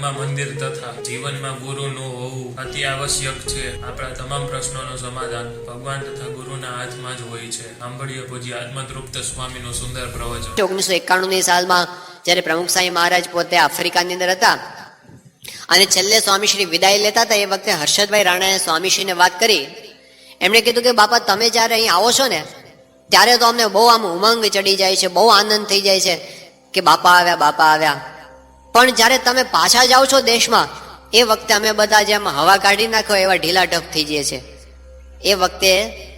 ઘરમાં મંદિર તથા જીવનમાં ગુરુનું હોવું અતિ આવશ્યક છે. આપણા તમામ પ્રશ્નોનું સમાધાન ભગવાન તથા ગુરુના હાથમાં જ હોય છે. સાંભળીએ પૂજ્ય આત્મતૃપ્ત સ્વામીનું સુંદર પ્રવચન. 1991 સાલમાં જ્યારે પ્રમુખ સાંઈ મહારાજ પોતે આફ્રિકાની અંદર હતા અને છેલ્લે સ્વામીશ્રી વિદાય લેતા હતા, એ વખતે હર્ષદભાઈ રાણાએ સ્વામીશ્રીને વાત કરી. એમણે કીધું કે બાપા, તમે જ્યારે અહીં આવો છો ને ત્યારે તો અમને બહુ આમ ઉમંગ ચડી જાય છે, બહુ આનંદ થઈ જાય છે કે બાપા આવ્યા, બાપા આવ્યા. પણ જ્યારે તમે પાછા જાઓ છો દેશમાં, એ વખતે અમે બધા જેમ હવા કાઢી નાખો એવા ઢીલા ઢપ થઈ જઈએ છે. એ વખતે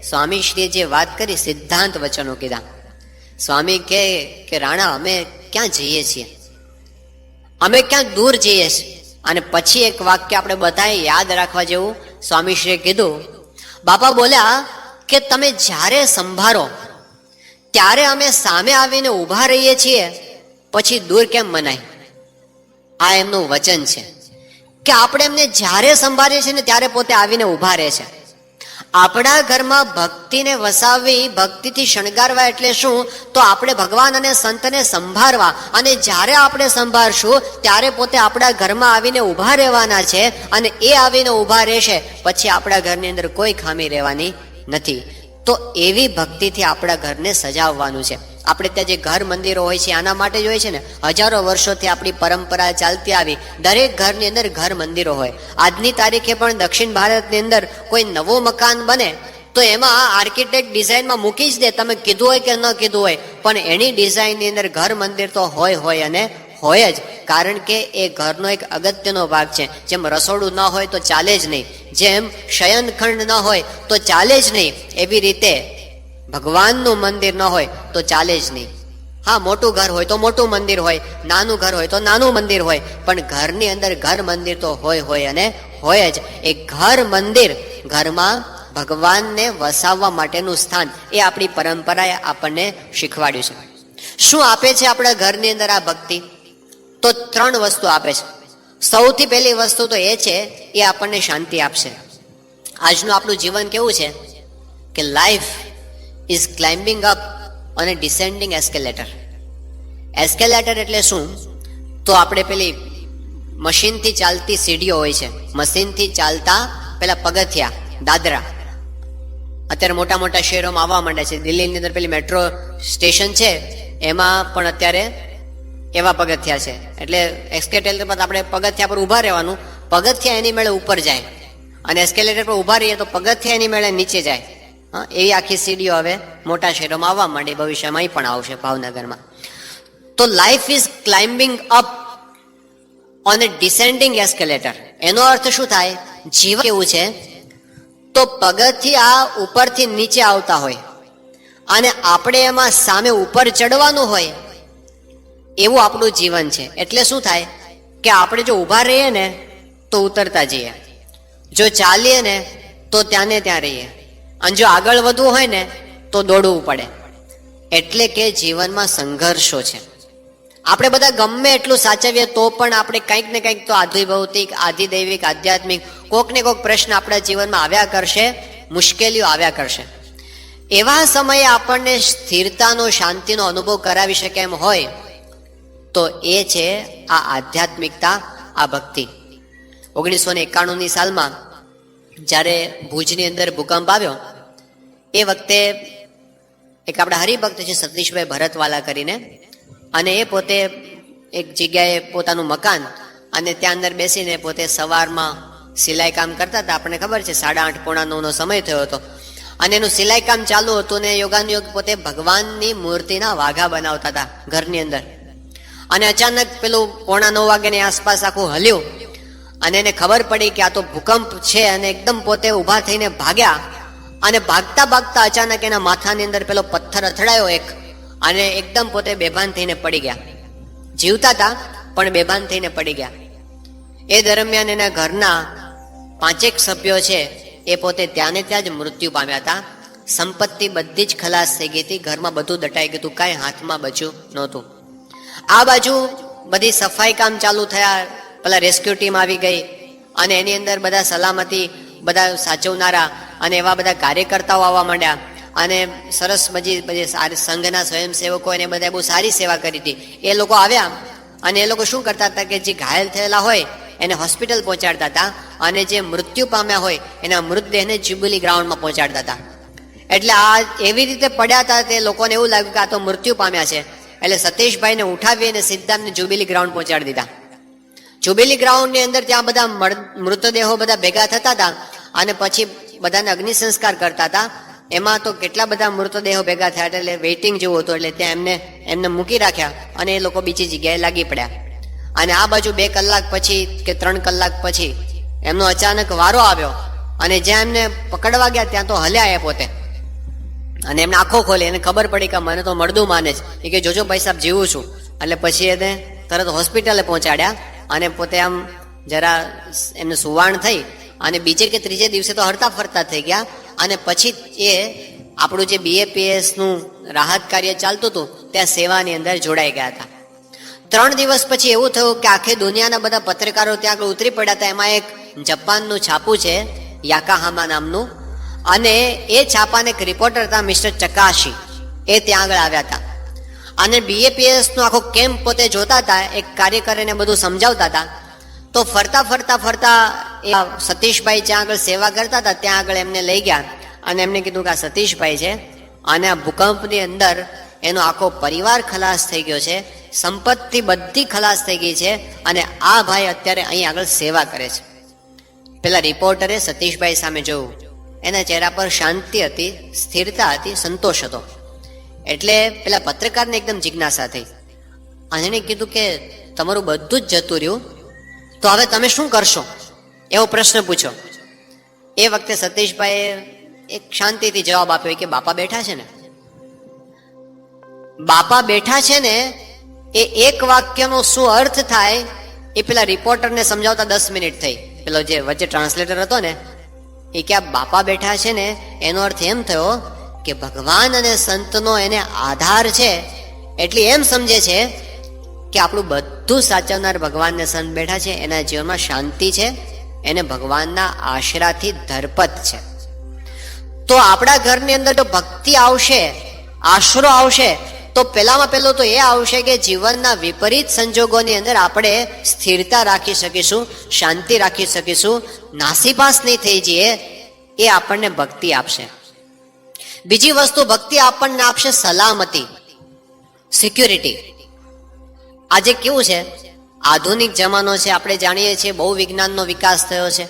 સ્વામીશ્રીએ જે વાત કરી, સિદ્ધાંત વચનો કીધા. સ્વામી કે રાણા, અમે ક્યાં જઈએ છીએ, અમે ક્યાં દૂર જઈએ છીએ. અને પછી એક વાક્ય આપણે બધાએ યાદ રાખવા જેવું સ્વામીશ્રીએ કીધું. બાપા બોલ્યા કે તમે જ્યારે સંભાળો ત્યારે અમે સામે આવીને ઊભા રહીએ છીએ, પછી દૂર કેમ મનાય. આ એમનું વચન છે કે આપણે એમને જ્યારે સંભાળીએ છીએ ને ત્યારે પોતે આવીને ઊભા રહે છે. આપણા ઘરમાં ભક્તિને વસાવવી, ભક્તિથી શણગારવા એટલે શું? તો આપણે ભગવાન અને સંતને સંભાળવા, અને જ્યારે આપણે સંભાળશું ત્યારે પોતે આપણા ઘરમાં આવીને ઊભા રહેવાના છે. અને એ આવીને ઊભા રહેશે પછી આપણા ઘરની અંદર કોઈ ખામી રહેવાની નથી. તો એવી ભક્તિથી આપણા ઘરને સજાવવાનું છે. આપણે ત્યાં જે ઘર મંદિરો હોય છે આના માટે જ હોય છે ને. હજારો વર્ષોથી આપણી પરંપરા ચાલતી આવી. દરેક ઘરની અંદર ઘર મંદિરો હોય. આજની તારીખે પણ દક્ષિણ ભારતની અંદર કોઈ નવું મકાન બને તો એમાં આર્કિટેક્ટ ડિઝાઇનમાં મૂકી જ દે, તમે કીધું હોય કે ન કીધું હોય, પણ એની ડિઝાઇનની અંદર ઘર મંદિર તો હોય અને હોય જ. કારણ કે એ ઘરનો એક અગત્યનો ભાગ છે. જેમ રસોડું ન હોય તો ચાલે જ નહીં, જેમ શયનખંડ ન હોય તો ચાલે જ નહીં, એવી રીતે ભગવાનનું મંદિર ન હોય તો ચાલે જ નહીં. હા, મોટું ઘર હોય તો મોટું મંદિર હોય, નાનું ઘર હોય તો નાનું મંદિર હોય, પણ ઘરની અંદર ઘર મંદિર તો હોય અને હોય જ. એ ઘર મંદિર, ઘરમાં ભગવાનને વસાવવા માટેનું સ્થાન, એ આપણી પરંપરાએ આપણને શીખવાડ્યું છે. શું આપે છે આપણા ઘરની અંદર આ ભક્તિ? તો 3 વસ્તુ આપે છે. સૌથી પહેલી વસ્તુ તો એ છે, એ આપણને શાંતિ આપશે. આજનું આપણું જીવન કેવું છે કે લાઈફ ઇઝ ક્લાઇમ્બિંગ અપ અને ડિસેન્ડિંગ એસ્કેલેટર. એસ્કેલેટર એટલે શું? તો આપણે પેલી મશીનથી ચાલતી સીડીઓ હોય છે, મશીનથી ચાલતા પેલા પગથિયા, દાદરા અત્યારે મોટા મોટા શહેરોમાં આવવા માંડ્યા છે. દિલ્હીની અંદર પેલી મેટ્રો સ્ટેશન છે એમાં પણ અત્યારે એવા પગથિયા છે. એટલે એસ્કેલેટર પર આપણે પગથિયા પર ઊભા રહેવાનું, પગથિયા એની મેળે ઉપર જાય, અને એસ્કેલેટર પર ઊભા રહીએ તો પગથિયા એની મેળે નીચે જાય. હા, એવી આખી સીડીઓ હવે મોટા શહેરોમાં આવવા માંડી, ભવિષ્યમાં અહીં પણ આવશે, ભાવનગરમાં. તો life is climbing up on A descending escalator. એનો અર્થ શું થાય? જીવન કેવું છે? તો પગથિયા ઉપરથી નીચે આવતા હોય અને આપણે એમાં સામે ઉપર ચડવાનું હોય, એવું આપણું જીવન છે. એટલે શું થાય કે આપણે જો ઊભા રહીએ ને તો ઉતરતા જઈએ, જો ચાલીએ ને તો ત્યાં ને ત્યાં રહીએ, અને જો આગળ વધવું હોય ને તો દોડવું પડે. એટલે કે જીવનમાં સંઘર્ષો છે. આપણે બધા ગમે એટલું સાચવીએ તો પણ આપણે કંઈક ને કંઈક તો આધિભૌતિક, આધિદૈવિક, આધ્યાત્મિક કોક ને કોક પ્રશ્ન આપણા જીવનમાં આવ્યા કરશે, મુશ્કેલીઓ આવ્યા કરશે. એવા સમયે આપણને સ્થિરતાનો, શાંતિનો અનુભવ કરાવી શકે એમ હોય તો એ છે આ આધ્યાત્મિકતા, આ ભક્તિ. 1991 સાલમાં જ્યારે ભુજની અંદર ભૂકંપ આવ્યો, એ વખતે એક આપણા હરિભક્ત છે સતીશભાઈ ભરતવાલા કરીને, અને એ પોતે એક જગ્યાએ પોતાનું મકાન, અને ત્યાં અંદર બેસીને પોતે સવારમાં સિલાઈ કામ કરતા હતા. આપણને ખબર છે 8:30 પોણા 9નો સમય થયો હતો, અને એનું સિલાઈ કામ ચાલુ હતું ને યોગાનુયોગ પોતે ભગવાનની મૂર્તિના વાઘા બનાવતા હતા ઘરની અંદર. અને અચાનક પેલું પોણા 9 વાગ્યાની આસપાસ આખું હલ્યું, અને એને ખબર પડી કે આ તો ભૂકંપ છે, અને એકદમ પોતે ઊભા થઈને ભાગ્યા. અને ભાગતા ભાગતા અચાનક એના માથાની અંદર પેલો પથ્થર અથડાયો એક, અને એકદમ પોતે બેભાન થઈને પડી ગયા. જીવતા હતા પણ બેભાન થઈને પડી ગયા. એ દરમિયાન એના ઘરના 5 સભ્યો છે એ પોતે ત્યાં ને ત્યાં જ મૃત્યુ પામ્યા હતા. સંપત્તિ બધી જ ખલાસ થઈ ગઈ હતી, ઘરમાં બધું દટાઈ ગયું હતું, કાંઈ હાથમાં બચ્યું નહોતું. આ બાજુ બધી સફાઈ કામ ચાલુ થયા, પેલા રેસ્ક્યુ ટીમ આવી ગઈ, અને એની અંદર બધા સલામતી, બધા સાચવનારા અને એવા બધા કાર્યકર્તાઓ આવવા માંડ્યા. અને સરસ બધી સંઘના સ્વયંસેવકો એને બધા બહુ સારી સેવા કરી હતી. એ લોકો આવ્યા અને એ લોકો શું કરતા હતા કે જે ઘાયલ થયેલા હોય એને હોસ્પિટલ પહોંચાડતા હતા, અને જે મૃત્યુ પામ્યા હોય એના મૃતદેહને જ્યુબિલી ગ્રાઉન્ડમાં પહોંચાડતા હતા. એટલે આ એવી રીતે પડ્યા હતા તે લોકોને એવું લાગ્યું કે આ તો મૃત્યુ પામ્યા છે. એટલે સતીશભાઈને ઉઠાવી અને સીધા એમને જ્યુબિલી ગ્રાઉન્ડ પહોંચાડી દીધા. જ્યુબિલી ગ્રાઉન્ડની અંદર ત્યાં બધા મૃતદેહો બધા ભેગા થતા હતા અને પછી બધાને અગ્નિ સંસ્કાર કરતા હતા. એમાં તો કેટલા બધા મૃતદેહો ભેગા થયા એટલે વેઇટિંગ જેવું હતું, એટલે ત્યાં એમને મૂકી રાખ્યા અને એ લોકો બીજી જગ્યાએ લાગી પડ્યા. અને આ બાજુ 2 કલાક પછી કે 3 કલાક પછી એમનો અચાનક વારો આવ્યો અને જ્યાં એમને પકડવા ગયા ત્યાં તો હલ્યા એ પોતે. અને એમને આંખો ખોલી, એને ખબર પડી કે મને તો મળદું માને છે, એ કે જોજો ભાઈ સાહેબ જીવું છું. એટલે પછી એને તરત હોસ્પિટલે પહોંચાડ્યા અને પોતે આમ જરા એમને સુવાણ થઈ અને બીજે કે ત્રીજે દિવસે તો હરતા ફરતા થઈ ગયા. અને પછી એ આપણું જે BAPS નું રાહત કાર્ય ચાલતું હતું ત્યાં સેવાની અંદર જોડાઈ ગયા હતા. 3 દિવસ પછી એવું થયું કે આખી દુનિયાના બધા પત્રકારો ત્યાં આગળ ઉતરી પડ્યા હતા. એમાં એક જાપાનનું છાપું છે યાકાહામા નામનું, અને એ છાપાને એક રિપોર્ટર હતા મિસ્ટર ચકાશી, એ ત્યાં આગળ આવ્યા હતા. અને BAPS નો આખો કેમ્પ પોતે જોતા હતા, એક કાર્યકરને બધું સમજાવતા હતા. તો ફરતા ફરતા ફરતા એ સતીશભાઈ જ્યાં આગળ સેવા કરતા હતા ત્યાં આગળ એમને લઈ ગયા અને એમને કીધું કે આ સતીશભાઈ છે અને આ ભૂકંપની અંદર એનો આખો પરિવાર ખલાસ થઈ ગયો છે, સંપત્તિ બધી ખલાસ થઈ ગઈ છે, અને આ ભાઈ અત્યારે અહીં આગળ સેવા કરે છે. પેલા રિપોર્ટરે સતીશભાઈ સામે જોયું, એના ચહેરા પર શાંતિ હતી, સ્થિરતા હતી, સંતોષ હતો. એટલે પેલા પત્રકારને એકદમ જિજ્ઞાસા થઈ અને એણે કીધું કે તમારું બધું જ જતું રહ્યું, તો હવે તમે શું કરશો, એવો પ્રશ્ન પૂછ્યો. એ વખતે સતીશભાઈએ એક શાંતિથી જવાબ આપ્યો કે બાપા બેઠા છે ને. બાપા બેઠા છે ને એ એક વાક્યનો શું અર્થ થાય એ પેલા રિપોર્ટરને સમજાવતા 10 મિનિટ થઈ. પેલો જે વચ્ચે ટ્રાન્સલેટર હતો ને એ કે આ બાપા બેઠા છે ને એનો અર્થ એમ થયો કે ભગવાન અને સંતનો એને આધાર છે, એટલે એમ સમજે છે કે આપણું બધું સાચવનાર ભગવાનને સંત બેઠા છે, એના જીવનમાં શાંતિ છે, એને ભગવાનના આશરાથી ધરપત છે. તો આપણા ઘરની અંદર જો ભક્તિ આવશે, આશરો આવશે, તો પહેલામાં પહેલું તો એ આવશે કે જીવનના વિપરીત સંજોગોની અંદર આપણે સ્થિરતા રાખી શકીશું, શાંતિ રાખી શકીશું, નાસીપાસ નહીં થઈ જઈએ, એ આપણને ભક્તિ આપશે. બીજી વસ્તુ ભક્તિ આપણને આપશે સલામતી, સિક્યુરિટી. આજે કેવું છે, આધુનિક જમાનો છે, આપણે જાણીએ છીએ બહુ વિજ્ઞાનનો વિકાસ થયો છે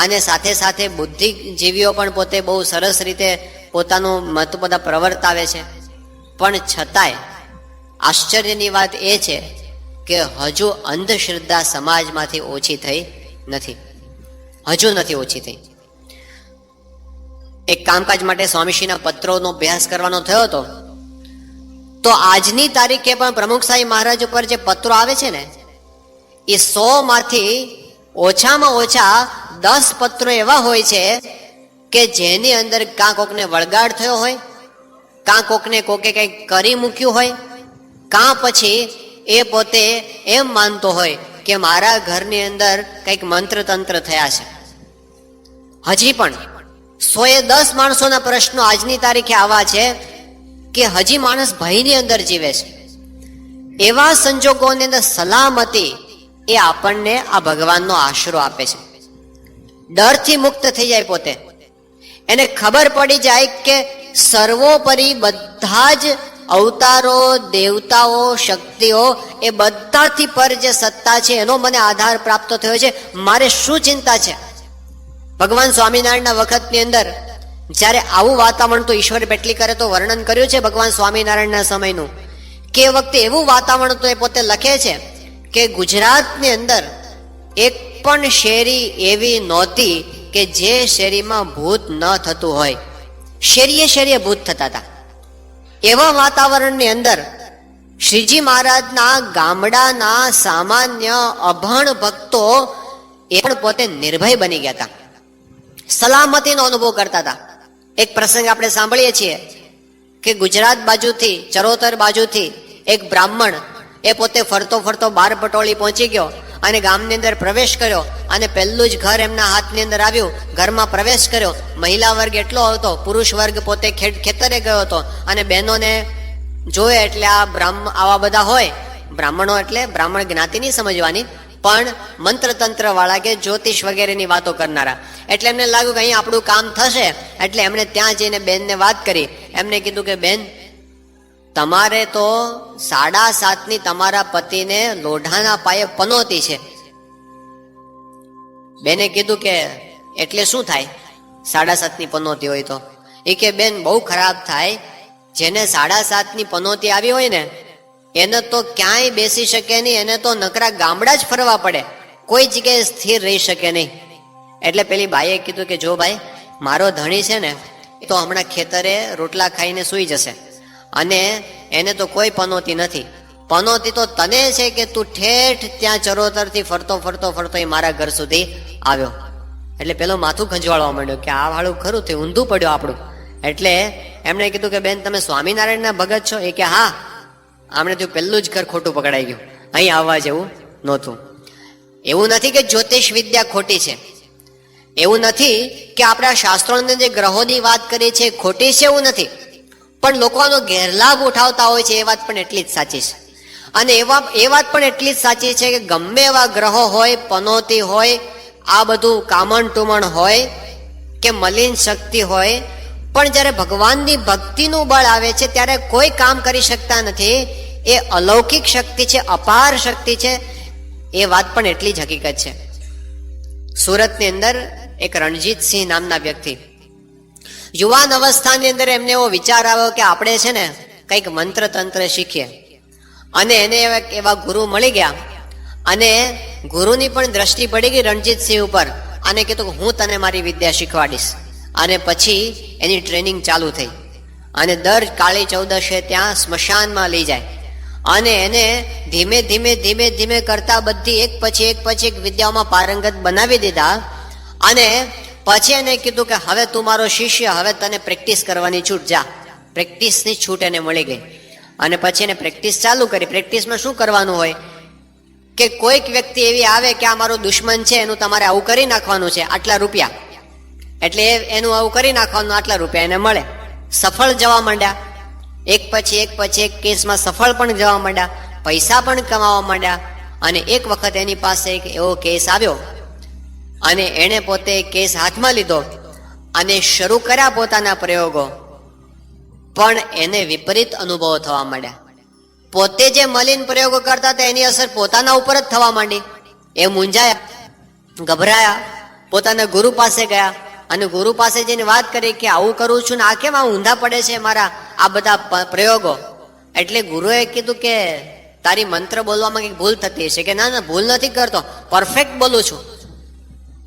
અને સાથે સાથે બુદ્ધિજીવીઓ પણ પોતે બહુ સરસ રીતે પોતાનું મત બધા પ્રવર્તાવે છે. પણ છતાંય આશ્ચર્યની વાત એ છે કે હજુ અંધશ્રદ્ધા સમાજમાંથી ઓછી થઈ નથી, હજુ નથી ઓછી થઈ. એક કામકાજ માટે સ્વામીશ્રીના પત્રોનો અભ્યાસ કરવાનો થયો હતો, તો આજની તારીખે પણ પ્રમુખ સાહેબ મહારાજ ઉપર જે પત્રો આવે છે ને એ 100 માંથી ઓછામાં ઓછા 10 પત્રો એવા હોય છે કે જેની અંદર કાં કોકને વળગાડ થયો હોય, કાં કોકને કોકે કંઈક કરી મૂક્યું હોય, કાં પછી એ પોતે એમ માનતો હોય કે મારા ઘરની અંદર કંઈક મંત્ર તંત્ર થયા છે. હજી પણ 110 માણસોના પ્રશ્નો આજની તારીખે આવા છે કે હજી માણસ ભયની અંદર જીવે છે. એવા સંજોગોની અંદર સલામતી એ આપણને આ ભગવાનનો આશરો આપે છે. ડરથી મુક્ત થઈ જાય પોતે, એને ખબર પડી જાય કે સર્વોપરી બધા જ અવતારો, દેવતાઓ, શક્તિઓ એ બધાથી પર જે સત્તા છે એનો મને આધાર પ્રાપ્ત થયો છે, મારે શું ચિંતા છે. ભગવાન સ્વામિનારાયણના વખતની અંદર જ્યારે આવું વાતાવરણ, તો ઈશ્વર પેટલીકરે તો વર્ણન કર્યું છે ભગવાન સ્વામિનારાયણના સમયનું, કે એ વખતે એવું વાતાવરણ તો એ પોતે લખે છે કે ગુજરાતની અંદર એક પણ શેરી એવી નહોતી કે જે શેરીમાં ભૂત ન થતું હોય. શેરીએ શેરીએ ભૂત થતા હતા. એવા વાતાવરણની અંદર શ્રીજી મહારાજના ગામડાના સામાન્ય અભણ ભક્તો એ પણ પોતે નિર્ભય બની ગયા હતા, સલામતીનો અનુભવ કરતા હતા. એક પ્રસંગ આપણે સાંભળીએ છીએ કે ગુજરાત બાજુથી, ચરોતર બાજુથી એક બ્રાહ્મણ એ પોતે ફરતો ફરતો 12 પટોળી પહોંચી ગયો અને ગામની અંદર પ્રવેશ કર્યો અને પહેલું જ ઘર એમના હાથની અંદર આવ્યું. ઘરમાં પ્રવેશ કર્યો, મહિલા વર્ગ એટલો હતો, પુરુષ વર્ગ પોતે ખેતરે ગયો હતો અને બહેનોને જોયે એટલે આ આવા બધા હોય, બ્રાહ્મણો એટલે બ્રાહ્મણ જ્ઞાતિ નહીં સમજવાની, પણ મંત્ર તંત્ર વાળા કે જ્યોતિષ વગેરેની વાતો કરનારા. એટલે એમને લાગ્યું કે અહીં આપણું કામ થશે, એટલે એમણે ત્યાં જઈને બેનને વાત કરી. એમને કીધું કે બેન, તમારે તો 7.5 તમારા પતિને લોઢાના પાયે પનોતી છે. બેને કીધું કે એટલે શું થાય 7.5 પનોતી હોય તો? એ કે બેન બહુ ખરાબ થાય, જેને 7.5 પનોતી આવી હોય ને એને તો ક્યાંય બેસી શકે નહીં, એને તો નકરા ગામડા જ ફરવા પડે, કોઈ જગ્યાએ સ્થિર રહી શકે નહીં. એટલે પેલી બાઈએ કીધું કે જો ભાઈ, મારો ધણી છે ને એ તો હમણાં ખેતરે રોટલા ખાઈને સૂઈ જશે, અને એને તો કોઈ પનોતી નથી. પનોતી તો તને છે કે તું ઠેઠ ત્યાં ચરોતરથી ફરતો ફરતો ફરતો એ મારા ઘર સુધી આવ્યો. એટલે પેલો માથું ખંજવાળવા માંડ્યો કે આ વાળું ખરું તે ઊંધું પડ્યો આપણું. એટલે એમણે કીધું કે બેન તમે સ્વામિનારાયણના ભગત છો? એ કે હા. આમણે તો પહેલું જ ઘર ખોટું પકડાઈ ગયું, અહીં આવવા જેવું નહોતું. એવું નથી કે જ્યોતિષ વિદ્યા ખોટી છે, એવું નથી કે આપણા શાસ્ત્રોને જે ગ્રહોની વાત કરી છે ખોટી છે, એવું નથી, પણ લોકો આનો ગેરલાભ ઉઠાવતા હોય છે એ વાત પણ એટલી જ સાચી છે. અને એ વાત પણ એટલી જ સાચી છે કે ગમે એવા ગ્રહો હોય, પનોતી હોય, આ બધું કામણ ટુમણ હોય કે મલિન શક્તિ હોય, પણ જ્યારે ભગવાનની ભક્તિનું બળ આવે છે ત્યારે કોઈ કામ કરી શકતા નથી. એ અલૌકિક શક્તિ છે, અપાર શક્તિ છે, એ વાત પણ એટલી જ હકીકત છે. સુરતની અંદર એક રણજીતસિંહ નામના વ્યક્તિ, યુવાન અવસ્થાની અંદર એમને એવો વિચાર આવ્યો કે આપણે છે ને કંઈક મંત્ર તંત્ર શીખીએ. અને એને એવા ગુરુ મળી ગયા, અને ગુરુની પણ દ્રષ્ટિ પડી ગઈ રણજીતસિંહ ઉપર, અને કીધું કે હું તને મારી વિદ્યા શીખવાડીશ. અને પછી એની ટ્રેનિંગ ચાલુ થઈ, અને દર કાળી ચૌદશે ત્યાં સ્મશાનમાં લઈ જાય, અને એને ધીમે ધીમે ધીમે ધીમે કરતા બધી એક પછી એક વિદ્યાઓમાં પારંગત બનાવી દીધા. અને પછી એને કીધું કે હવે તું મારો શિષ્ય, હવે તને પ્રેક્ટિસ કરવાની છૂટ, જા. પ્રેક્ટિસની છૂટ એને મળી ગઈ. અને પછી એને પ્રેક્ટિસ ચાલુ કરી. પ્રેક્ટિસમાં શું કરવાનું હોય કે કોઈક વ્યક્તિ એવી આવે કે આ મારો દુશ્મન છે, એનું તમારે આવું કરી નાખવાનું છે, આટલા રૂપિયા, એટલે એનું આવું કરી નાખવાનું, આટલા રૂપિયા એને મળે. સફળ જવા માંડ્યા, એક પછી એક કેસમાં સફળ પણ જવા માંડ્યા, પૈસા પણ કમાવા માંડ્યા. અને એક વખત એની પાસે એક એવો કેસ આવ્યો, અને એણે પોતે કેસ હાથમાં લીધો અને શરૂ કર્યા પોતાના પ્રયોગો, પણ એને વિપરીત અનુભવો થવા માંડ્યા. પોતે જે મલિન પ્રયોગો કરતા હતા એની અસર પોતાના ઉપર જ થવા માંડી. એ મૂંઝાયા, ગભરાયા, પોતાના ગુરુ પાસે ગયા, અને ગુરુ પાસે જઈને વાત કરી કે આવું કરું છું ને આ કેમ આ ઊંધા પડે છે મારા આ બધા પ્રયોગો. એટલે ગુરુએ કીધું કે તારી મંત્ર બોલવામાં કંઈક ભૂલ થતી હશે. કે ના ના, ભૂલ નથી કરતો, પરફેક્ટ બોલું છું.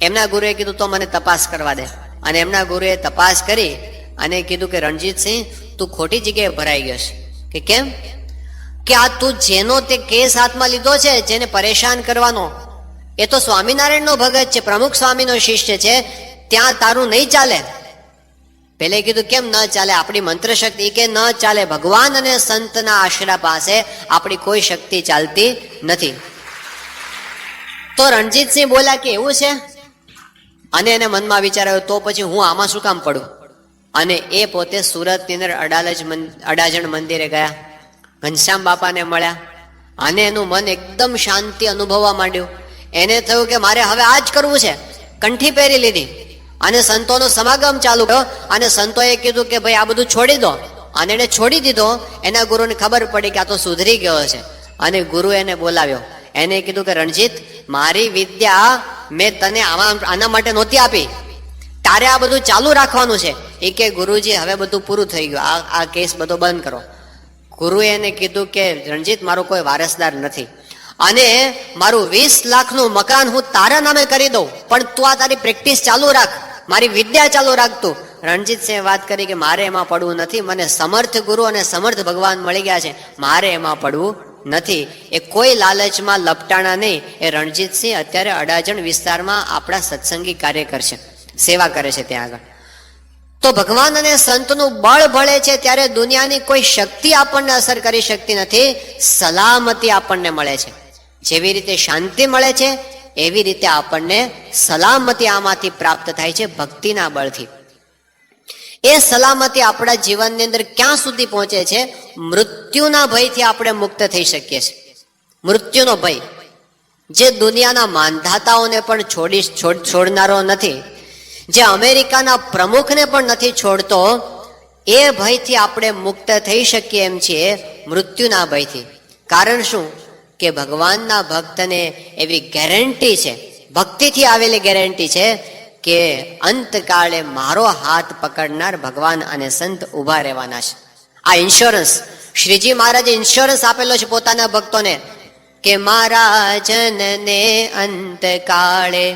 એમના ગુરુએ કીધું તો મને તપાસ કરવા દે. અને એમના ગુરુએ તપાસ કરી અને કીધું કે રણજીતસિંહ, તું ખોટી જગ્યાએ ભરાઈ ગયો છે. કે કેમ? કે આ તું જેનો તે કેસ હાથમાં લીધો છે, જેને પરેશાન કરવાનો, એ તો સ્વામિનારાયણનો ભગત છે, પ્રમુખ સ્વામીનો શિષ્ય છે, ત્યાં તારું નહીં ચાલે. પેલે કીધું કેમ ન ચાલે? આપણી મંત્ર શક્તિ. કે ન ચાલે, ભગવાન અને સંતના આશરા પાસે આપણી કોઈ શક્તિ ચાલતી નથી. તો રણજીતસિંહ બોલ્યા કે એવું છે? અને એને મનમાં વિચાર આવ્યો, તો પછી હું આમાં શું કામ પડું? અને એ પોતે સુરતની અંદર અડાજણ મંદિરે ગયા, ઘનશ્યામ બાપાને મળ્યા, અને એનું મન એકદમ શાંતિ અનુભવવા માંડ્યું. એને થયું કે મારે હવે આ જ કરવું છે. કંઠી પહેરી લીધી અને સંતોનો સમાગમ ચાલુ કર્યો. અને સંતોએ કીધું કે ભાઈ આ બધું છોડી દો. અને એને છોડી દીધો. એના ગુરુને ખબર પડી કે આ તો સુધરી ગયો છે. અને ગુરુ એને બોલાવ્યો. એને કીધું કે રણજીત, મારી વિદ્યા મેં તને આના માટે નહોતી આપી, તારે આ બધું ચાલુ રાખવાનું છે. એ કે ગુરુજી હવે બધું પૂરું થઈ ગયું, આ કેસ બધો બંધ કરો. ગુરુએ એને કીધું કે રણજીત, મારો કોઈ વારસદાર નથી, અને મારું 20 લાખનું મકાન હું તારા નામે કરી દઉં, પણ તું આ તારી પ્રેક્ટિસ ચાલુ રાખ, મારી વિદ્યા ચાલુ રાખતું. રણજીતસિંહે વાત કરી કે મારે એમાં પડવું નથી, મને સમર્થ ગુરુ અને સમર્થ ભગવાન મળી ગયા છે, મારે એમાં પડવું નથી. એ કોઈ લાલચમાં લપટાણા નહીં. એ રણજીતસિંહ અત્યારે અડાજણ વિસ્તારમાં આપણા સત્સંગી કાર્ય કરશે, સેવા કરે છે ત્યાં આગળ. તો ભગવાન અને સંતનું બળ ભળે છે ત્યારે દુનિયાની કોઈ શક્તિ આપણને અસર કરી શકતી નથી. સલામતી આપણને મળે છે. જેવી રીતે શાંતિ મળે છે એવી રીતે આપણને સલામતી આમાંથી પ્રાપ્ત થાય છે, ભક્તિના બળથી. એ સલામતી આપણા જીવનની અંદર ક્યાં સુધી પહોંચે છે? મૃત્યુના ભયથી આપણે મુક્ત થઈ શકીએ છીએ. મૃત્યુનો ભય, જે દુનિયાના માંધાતાઓને પણ છોડનારો નથી, જે અમેરિકાના પ્રમુખને પણ નથી છોડતો, એ ભયથી આપણે મુક્ત થઈ શકીએ એમ છીએ મૃત્યુના ભયથી. કારણ શું? કે ભગવાનના ભક્તને એવી ગેરંટી છે, ભક્તિથી આવેલી ગેરંટી છે કે અંતકાળે મારો હાથ પકડનાર ભગવાન અને સંત ઉભા રહેવાના છે. આ ઇન્સ્યોરન્સ શ્રીજી મહારાજે ઇન્સ્યોરન્સ આપેલો છે પોતાના ભક્તોને કે મારા જનને અંતકાળે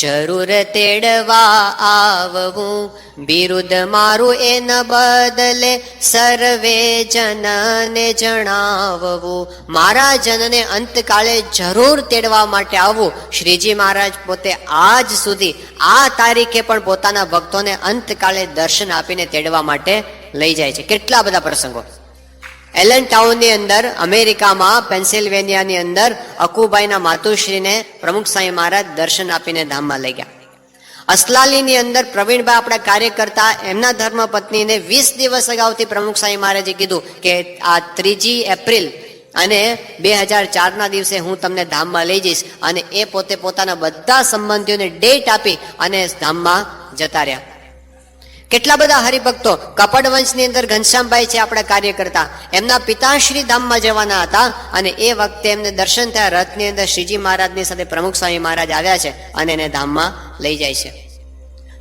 જરૂર તેડવા આવવું, બિરુદ મારું એ ન બદલે સર્વે જનને જણાવવું. મારા જનને અંતકાળે જરૂર તેડવા માટે આવવું. શ્રીજી મહારાજ પોતે આજ સુધી આ તારીખે પણ પોતાના ભક્તોને અંતકાળે દર્શન આપીને તેડવા માટે લઈ જાય છે. કેટલા બધા પ્રસંગો. એલન ટાઉનની અંદર અમેરિકામાં પેન્સિલ્વેનિયાની અંદર અકુબાઈના માતુશ્રીને પ્રમુખ સાંઈ મહારાજ દર્શન આપીને ધામમાં લઈ ગયા. અસલાલીની અંદર પ્રવીણભાઈ આપણા કાર્યકર્તા એમના ધર્મપત્નીને 20 દિવસ અગાઉથી પ્રમુખ સાંઈ મહારાજે કીધું કે આ 3 એપ્રિલ અને 2004ના દિવસે હું તમને ધામમાં લઈ જઈશ, અને એ પોતે પોતાના બધા સંબંધીઓને ડેટ આપી અને ધામમાં જતા રહ્યા. કેટલા બધા હરિભક્તો. કપડવંશની અંદર ઘનશ્યામભાઈ છે આપણા કાર્યકર્તા, એમના પિતાશ્રી ધામમાં જવાના હતા અને એ વખતે એમને દર્શન થયા. રથની અંદર શ્રીજી મહારાજની સાથે પ્રમુખ સ્વામી મહારાજ આવ્યા છે અને એને ધામમાં લઈ જાય છે.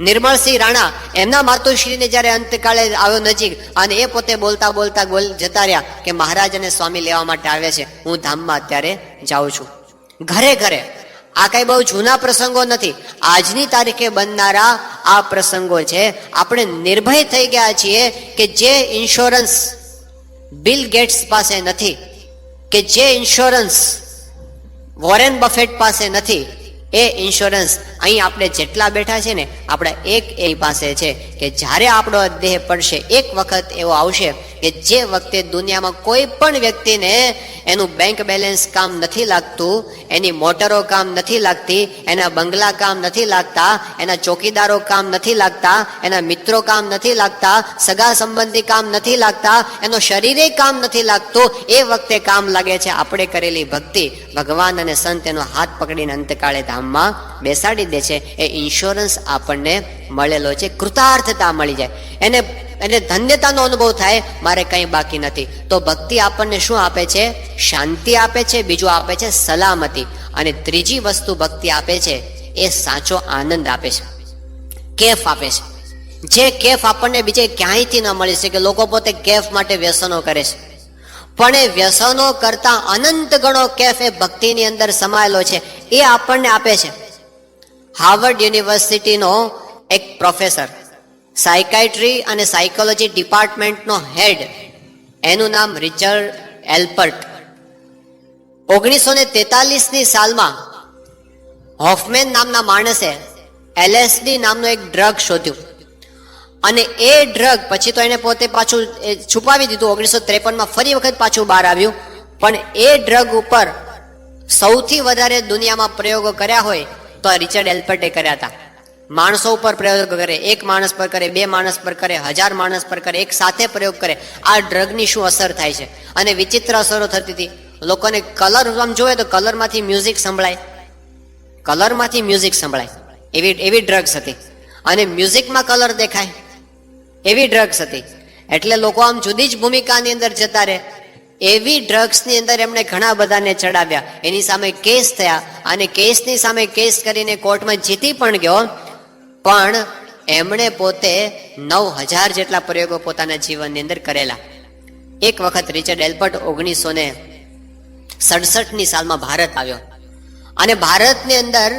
નિર્મળસિંહ રાણા એમના માતુશ્રીને જયારે અંતકાળે આવ્યો નજીક અને એ પોતે બોલતા બોલતા જતા રહ્યા કે મહારાજ અને સ્વામી લેવા માટે આવ્યા છે, હું ધામમાં અત્યારે જાઉં છું. ઘરે ઘરે આ કઈ બહુ જૂના પ્રસંગો નથી, આજની તારીખે બનનારા આ પ્રસંગો છે. આપણે નિર્ભય થઈ ગયા છીએ કે જે ઇન્સ્યોરન્સ બિલ ગેટ્સ પાસે નથી, કે જે ઇન્સ્યોરન્સ વોરેન બફેટ પાસે નથી, એ ઇન્સ્યોરન્સ અહીં આપણે જેટલા બેઠા છે ને આપણા એક એ પાસે છે કે જ્યારે આપણો દેહ પડશે એક વખત એવો આવશે કે જે વખતે દુનિયામાં કોઈ પણ વ્યક્તિને એનું બેંક બેલેન્સ કામ નથી લાગતું, એની મોટરો કામ નથી લાગતી, એના બંગલા કામ નથી લાગતા, એના ચોકીદારો કામ નથી લાગતા, એના મિત્રો કામ નથી લાગતા, સગા સંબંધી કામ નથી લાગતા, એનો શરીરે કામ નથી લાગતું, એ વખતે કામ લાગે છે આપણે કરેલી ભક્તિ. ભગવાન અને સંત એનો હાથ પકડીને અંતકાળે ધામમાં બેસાડી દે છે. એ ઇન્સ્યોરન્સ આપણને મળેલો છે. કૃતાર્થતા મળી જાય, એને ધન્યતાનો અનુભવ થાય, મારે કંઈ બાકી નથી. તો ભક્તિ આપણને શું આપે છે? શાંતિ આપે છે, બીજું આપે છે સલામતી, અને ત્રીજી વસ્તુ ભક્તિ આપે છે એ સાચો આનંદ આપે છે, કેફ આપે છે. જે કેફ આપણને બીજે ક્યાંયથી ન મળી શકે. લોકો પોતે કેફ માટે વ્યસનો કરે છે, પણ એ વ્યસનો કરતા અનંત ગણો કેફ એ ભક્તિની અંદર સમાયેલો છે, એ આપણને આપે છે. હાર્વર્ડ યુનિવર્સિટીનો એક પ્રોફેસર, સાયકાઇટ્રી અને સાયકોલોજી ડિપાર્ટમેન્ટનો હેડ, એનું નામ રિચર્ડ એલ્પર્ટ. 1943ની સાલમાં હોફમેન નામના માણસે LSD નામનું એક ડ્રગ શોધ્યું, અને એ ડ્રગ પછી તો એને પોતે પાછું છુપાવી દીધું. 1953માં ફરી વખત પાછું બહાર આવ્યું, પણ એ ડ્રગ ઉપર સૌથી વધારે દુનિયામાં પ્રયોગો કર્યા હોય તો રિચર્ડ એલ્પર્ટે કર્યા હતા. માણસો ઉપર પ્રયોગ કરે, એક માણસ પર કરે, 2 માણસ પર કરે, 1000 માણસ પર કરે, એક સાથે પ્રયોગ કરે. આ ડ્રગની શું અસર થાય છે, અને વિચિત્ર અસરો થતી હતી. લોકોને કલર આમ જોવે તો કલરમાંથી મ્યુઝિક સંભળાય, કલરમાંથી મ્યુઝિક સંભળાય, એવી ડ્રગ્સ હતી. અને મ્યુઝિકમાં કલર દેખાય, એવી ડ્રગ્સ હતી. એટલે લોકો આમ જુદી જ ભૂમિકાની અંદર જતા રહે. એવી ડ્રગ્સની અંદર એમણે ઘણા બધાને ચડાવ્યા, એની સામે કેસ થયા, અને કેસની સામે કેસ કરીને કોર્ટમાં જીતી પણ ગયો. પણ એમણે પોતે 9000 જેટલા પ્રયોગો પોતાના જીવનની અંદર કરેલા. એક વખત રિચર્ડ એલ્પર્ટ 1967ની સાલમાં ભારત આવ્યો, અને ભારતની અંદર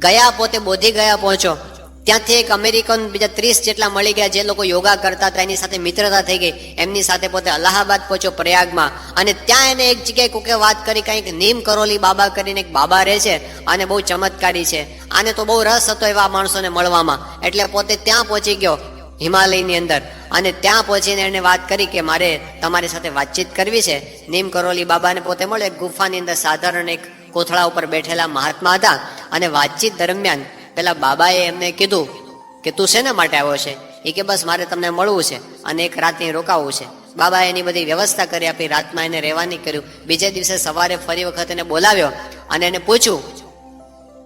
ગયા, પોતે બોધિ ગયા પહોંચ્યો. ત્યાંથી એક અમેરિકન બીજા 30 જેટલા મળી ગયા, જે લોકો યોગા કરતા હતા, એની સાથે મિત્રતા થઈ ગઈ. એમની સાથે પોતે અલ્હાબાદ પહોંચ્યો, પ્રયાગમાં, અને ત્યાં એને એક જગ્યાએ કોકે વાત કરી, કંઈક નીમ કરોલી બાબા કરીને એક બાબા રહે છે અને બહુ ચમત્કારી છે, આને તો બહુ રસ હતો એવા માણસોને મળવામાં. એટલે પોતે ત્યાં પહોંચી ગયો હિમાલયની અંદર, અને ત્યાં પહોંચીને એને વાત કરી કે મારે તમારી સાથે વાતચીત કરવી છે. નીમ કરોલી બાબાને પોતે મળે, એક ગુફાની અંદર સાધારણ એક કોથળા ઉપર બેઠેલા મહાત્મા હતા, અને વાતચીત દરમિયાન પેલા બાબાએ એમને કીધું કે તું શેના માટે આવ્યો છે? એ કે બસ મારે તમને મળવું છે અને એક રાત રોકાવું છે. બાબાએ એની બધી વ્યવસ્થા કરી આપી, રાતમાં એને રહેવાની કર્યું. બીજે દિવસે સવારે ફરી વખત એને બોલાવ્યો અને એને પૂછ્યું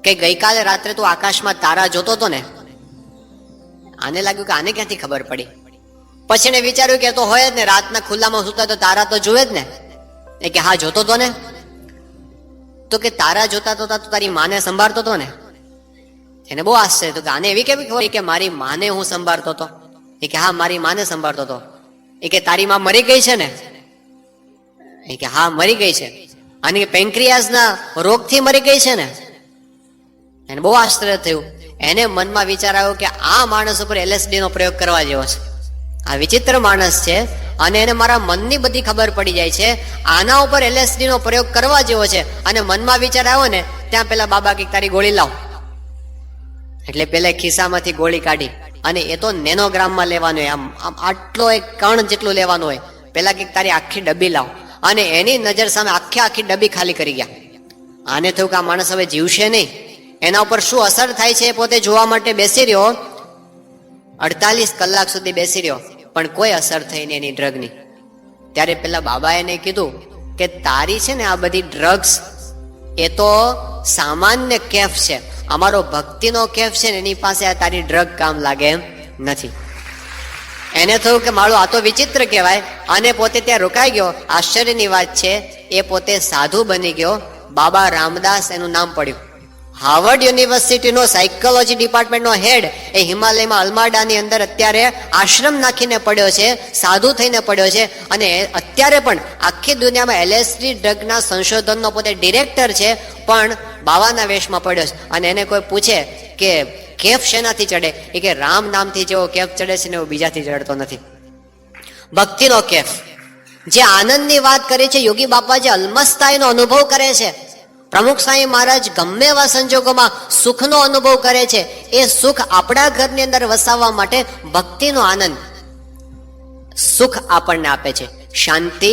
કે ગઈકાલે રાત્રે તું આકાશમાં તારા જોતો હતો ને? આને લાગ્યું કે આને ક્યાંથી ખબર પડી. પછી એને વિચાર્યું કે તો હોય જ ને, રાતના ખુલ્લામાં સુતા તો તારા તો જુએ જ ને. એ કે હા જોતો હતો ને. તો કે તારા જોતા તો તારી માને સંભાળતો હતો ને? એને બહુ આશ્ચર્ય હતું કે આને એવી કેવી ખબર કે મારી માને હું સંભાળતો હતો? એ કે હા મારી માને સંભાળતો હતો. એ કે તારી માં મરી ગઈ છે ને? એ કે હા મરી ગઈ છે. અને પેન્ક્રિયાસના રોગથી મરી ગઈ છે ને? એને બહુ આશ્ચર્ય થયું. એને મનમાં વિચાર આવ્યો કે આ માણસ ઉપર LSD નો પ્રયોગ કરવા જેવો છે. આ વિચિત્ર માણસ છે અને એને મારા મનની બધી ખબર પડી જાય છે. આના ઉપર LSD નો પ્રયોગ કરવા જેવો છે. અને મનમાં વિચાર આવ્યો ને ત્યાં પેલા બાબા કે તારી ગોળી લાવ. એટલે પેલા ખિસ્સામાંથી ગોળી કાઢી, અને એ તો નેનોગ્રામમાં લેવાનું હોય, આમ આટલો એક કણ જેટલું લેવાનું હોય. પેલા કે તારી આખી ડબ્બી લાવ, અને એની નજર સામે આખી ડબ્બી ખાલી કરી ગયા. આને થયું કે આ માણસ હવે જીવશે નહીં. એના ઉપર શું અસર થાય છે એ પોતે જોવા માટે બેસી રહ્યો. 48 કલાક સુધી બેસી રહ્યો, પણ કોઈ અસર થઈ નહીં એની ડ્રગની. ત્યારે પેલા બાબાએ એને કીધું કે તારી છે ને આ બધી ડ્રગ્સ એ તો સામાન્ય કેફ છે, અમારો ભક્તિનો કેફ છે ને એની પાસે આ તારી ડ્રગ કામ લાગે એમ નથી. એને થયું કે મારું આ તો વિચિત્ર કહેવાય, અને પોતે ત્યાં રોકાઈ ગયો. આશ્ચર્યની વાત છે એ પોતે સાધુ બની ગયો. બાબા રામદાસ એનું નામ પડ્યું. હાર્વર્ડ યુનિવર્સિટીનો સાયકોલોજી ડિપાર્ટમેન્ટનો હેડ એ હિમાલયમાં અલમાડાની અંદર અત્યારે આશ્રમ નાખીને પડ્યો છે, સાધુ થઈને પડ્યો છે. અને અત્યારે પણ આખી દુનિયામાં LSD ડ્રગના સંશોધનનો પોતે ડિરેક્ટર છે, પણ બાવાના વેશમાં પડ્યો છે. અને એને કોઈ પૂછે કે કેફ શેનાથી ચડે? એ કે રામ નામથી જેવો કેફ ચડે છે ને એવો બીજાથી ચડતો નથી. ભક્તિનો કેફ. જે આનંદની વાત કરે છે યોગી બાપા, જે અલમસ્તાઈનો અનુભવ કરે છે, પ્રમુખ સ્વામી મહારાજ ગમે એવા સંજોગોમાં સુખનો અનુભવ કરે છે, એ સુખ આપણા ઘરની અંદર વસાવવા માટે ભક્તિનો આનંદ સુખ આપણને આપે છે. શાંતિ,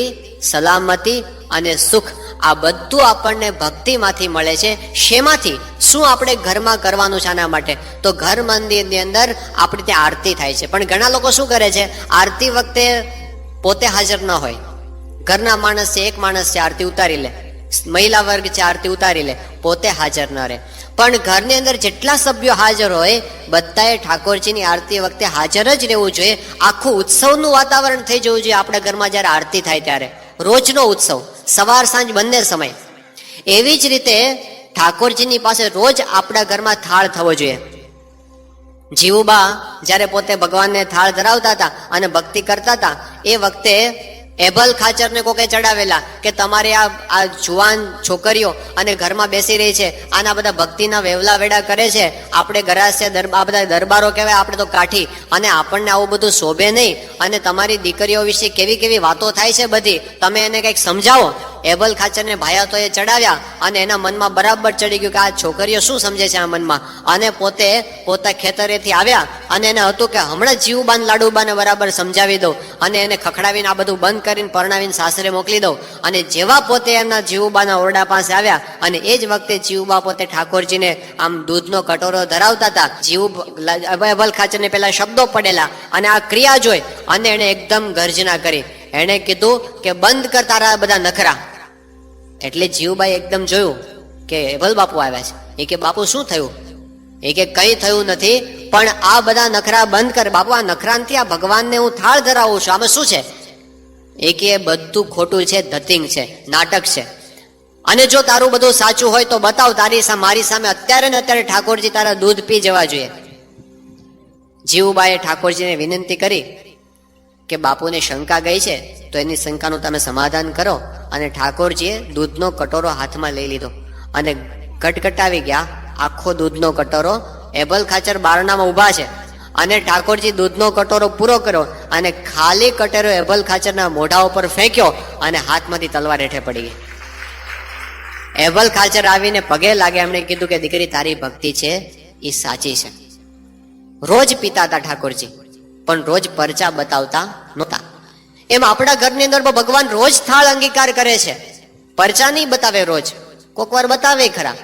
સલામતી અને સુખ આ બધું આપણને ભક્તિમાંથી મળે છે. શેમાંથી? શું આપણે ઘરમાં કરવાનું છે આના માટે? તો ઘર મંદિરની અંદર આપણે ત્યાં આરતી થાય છે, પણ ઘણા લોકો શું કરે છે, આરતી વખતે પોતે હાજર ન હોય. ઘરના માણસ છે, એક માણસ છે, આરતી ઉતારી લે. મહિલા વર્ગ છે, આરતી ઉતારી લે, પોતે હાજર ન રહે. પણ ઘરની અંદર જેટલા સભ્યો હાજર હોય બધાએ ઠાકોરજીની આરતી વખતે હાજર જ રહેવું જોઈએ. આખું ઉત્સવનું વાતાવરણ થઈ જવું જોઈએ આપણા ઘરમાં જ્યારે આરતી થાય ત્યારે. રોજનો ઉત્સવ, સવાર સાંજ બંને સમય. એવી જ રીતે ઠાકોરજીની પાસે રોજ આપણા ઘરમાં થાળ થવો જોઈએ. જીવુબા જ્યારે પોતે ભગવાનને થાળ ધરાવતા હતા અને ભક્તિ કરતા હતા, એ વખતે એબલ ખાચરને કોકે ચડાવેલા કે તમારે આ જુવાન છોકરીઓ અને ઘરમાં બેસી રહી છે, આના બધા ભક્તિના વેવલા વેડા કરે છે, આપણે ગરાસે આ બધા દરબારો કહેવાય, આપણે તો કાઠી, અને આપણને આવું બધું શોભે નહીં, અને તમારી દીકરીઓ વિશે કેવી કેવી વાતો થાય છે બધી, તમે એને કંઈક સમજાવો. એબલ ખાચરને ભાયાતોએ ચડાવ્યા અને એના મનમાં બરાબર ચડી ગયું કે આ છોકરીઓ શું સમજે છે આ મનમાં. અને પોતે પોતા ખેતરેથી આવ્યા અને એને હતું કે હમણાં જીવુબાન લાડુબાને બરાબર સમજાવી દઉં અને એને ખખડાવીને આ બધું બંધ કરીને પરણાવીને સાસરે મોકલી દઉં. અને જેવા પોતે એમના જીવુબાના ઓરડા પાસે આવ્યા, અને એ જ વખતે જીવુબા પોતે ઠાકોરજીને આમ દૂધનો કટોરો ધરાવતા હતા. એબલ ખાચરને પેલા શબ્દો પડેલા અને આ ક્રિયા જોઈ અને એને એકદમ ગર્જના કરી. એને કીધું કે બંધ કર તારા બધા નખરા. એટલે જીવુબાઈ એકદમ જોયું કે એબલ બાપુ આવ્યા છે. એ કે બાપુ શું થયું? એ કે કઈ થયું નથી, પણ આ બધા નખરા બંધ કર. બાપુ આ નખરાથી આ ભગવાનને હું થાળ ધરાવું છું, આમાં શું છે? એ કે બધું ખોટું છે, ધતિંગ છે, નાટક છે. અને જો તારું બધું સાચું હોય તો બતાવ, મારી સામે અત્યારે ને અત્યારે ઠાકોરજી તારા દૂધ પી જવા જોઈએ. જીવુબાઈએ ઠાકોરજીને વિનંતી કરી કે બાપુને શંકા ગઈ છે તો એની શંકાનું તમે સમાધાન કરો. અને ઠાકોરજીએ દૂધનો કટોરો હાથમાં લઈ લીધો અને કટકટાવી ગયા. આખો દૂધનો કટોરો, એબલ ખાચર બારણામાં ઊભા છે અને ઠાકોરજી દૂધનો કટોરો પૂરો કર્યો અને ખાલી કટોરો એબલ ખાચરના મોઢા ઉપર ફેંક્યો અને હાથમાંથી તલવાર હેઠે પડી ગઈ. એબલ ખાચર આવીને પગે લાગે. એમણે કીધું કે દીકરી તારી ભક્તિ છે એ સાચી છે. રોજ પીતા હતા ઠાકોરજી, પણ રોજ પરચા બતાવતા નહોતા. એમ આપણા ઘરની અંદર ભગવાન રોજ થાળ અંગીકાર કરે છે, પરચા નહીં બતાવે. રોજ કોક વાર બતાવે ખરા,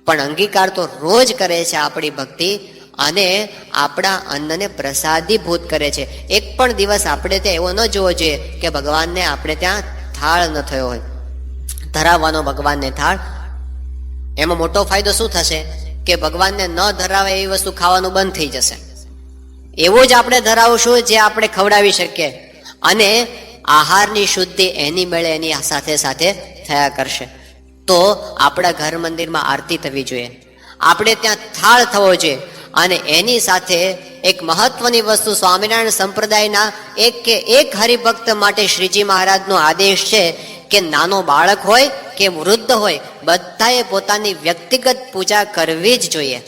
પણ અંગીકાર તો રોજ કરે છે આપણી ભક્તિ. અને આપણા અન્નને પ્રસાદીભૂત કરે છે. એક પણ દિવસ આપણે ત્યાં એવો ન જોવો જોઈએ કે ભગવાનને આપણે ત્યાં થાળ ન થયો હોય, ધરાવવાનો ભગવાનને થાળ. એમાં મોટો ફાયદો શું થશે કે ભગવાનને ન ધરાવે એવી વસ્તુ ખાવાનું બંધ થઈ જશે. એવું જ આપણે ધરાવશું જે આપણે ખવડાવી શકીએ, અને આહારની શુદ્ધિ એની મેળે એની સાથે સાથે થયા કરશે. તો આપણા ઘર મંદિરમાં આરતી થવી જોઈએ, આપણે ત્યાં થાળ થવો જોઈએ. અને એની સાથે એક મહત્વની વસ્તુ સ્વામિનારાયણ સંપ્રદાયના એક હરિભક્ત માટે શ્રીજી મહારાજનો આદેશ છે કે નાનો બાળક હોય કે વૃદ્ધ હોય, બધાએ પોતાની વ્યક્તિગત પૂજા કરવી જ જોઈએ.